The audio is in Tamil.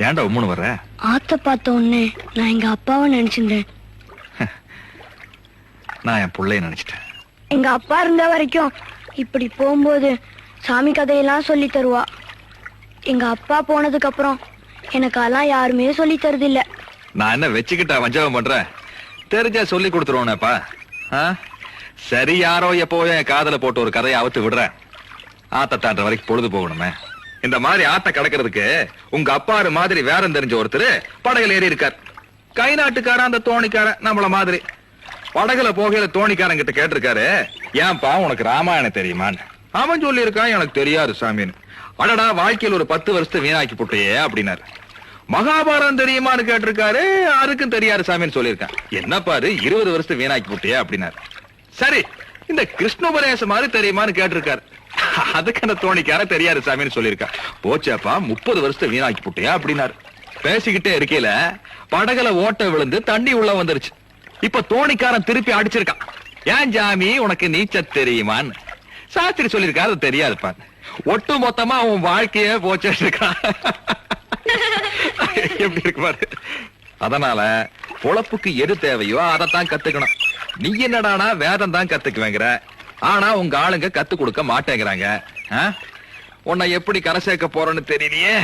ஏன்டா உம்முன்னு வர்ற? ஆத்த பார்த்த உடனே நான் எங்க அப்பாவை நினைச்சிருந்தேன். நான் என் பிள்ளைய நினைச்சிட்டேன். எங்க அப்பா இருந்த வரைக்கும் இப்படி போகும்போது சாமி கதையெல்லாம் சொல்லி தருவா. எங்க அப்பா போனதுக்கு அப்புறம் எனக்கு அதெல்லாம் யாருமே சொல்லி தருது இல்ல. நான் என்ன வச்சுக்கிட்டா வஞ்சகம் பண்றேன்? தெரிஞ்சா சொல்லி கொடுத்துருவோனேப்பா. சரி, யாரோ எப்போ என் காதல போட்டு ஒரு கதையை அவுத்து விடுறேன். ஆத்த தாண்ட வரைக்கும் பொழுது போகணுமே. இந்த மாதிரி ஆத்த கடக்கிறதுக்கு உங்க அப்பாரு மாதிரி வேறம் தெரிஞ்ச ஒருத்தர் படகுல ஏறி இருக்கார். கை நாட்டுக்காரன், அந்த தோணிக்காரன் நம்மள மாதிரி. படகுல போகையில தோணிக்காரன் கிட்ட கேட்டிருக்காரு, ஏன்பா உனக்கு ராமாயணம் தெரியுமான்னு. அவன் சொல்லி இருக்கான், எனக்கு தெரியாது சாமின்னு. அடடா, வாழ்க்கையில் ஒரு 10 வருஷத்தை வீணாக்கி போட்டையே அப்படின்னாரு. மகாபாரதம் தெரியுமான்னு கேட்டிருக்காரு, அதுக்கும் தெரியாது சாமின்னு சொல்லியிருக்கான். என்ன பாரு, 20 வருஷத்தை வீணாக்கி போட்டையே அப்படின்னாரு. சரி, இந்த கிருஷ்ணோபதேசம் மாதிரி தெரியுமான்னு கேட்டிருக்காரு. அதுக்கு அந்த தோணிக்கார தெரியாது சாமின்னு சொல்லியிருக்கா. போச்சாப்பா, 30 வருஷத்தை வீணாக்கி போட்டியா அப்படின்னாரு. பேசிக்கிட்டே இருக்கையில படகுல ஓட்ட விழுந்து தண்ணி உள்ள வந்துருச்சு. இப்ப தோணிக்காரன் திருப்பி அடிச்சிருக்கான், ஏன் ஜாமி உனக்கு நீச்ச தெரியுமான்னு. சாஸ்திரி சொல்லியிருக்காரு, அது தெரியாதுப்பா. ஒட்டு மொத்தமா அவன் வாழ்க்கைய போச்சு இருக்கான். எப்படி இருக்கு பாரு. அதனால பொழப்புக்கு எது தேவையோ அதைத்தான் கத்துக்கணும். நீ என்னடானா வேதம் தான் கத்துக்குவேங்கிற, ஆனா உங்க ஆளுங்க கத்து கொடுக்க மாட்டேங்கிறாங்க. உன்னை எப்படி கரை சேர்க்க போறேன்னு தெரியலையே.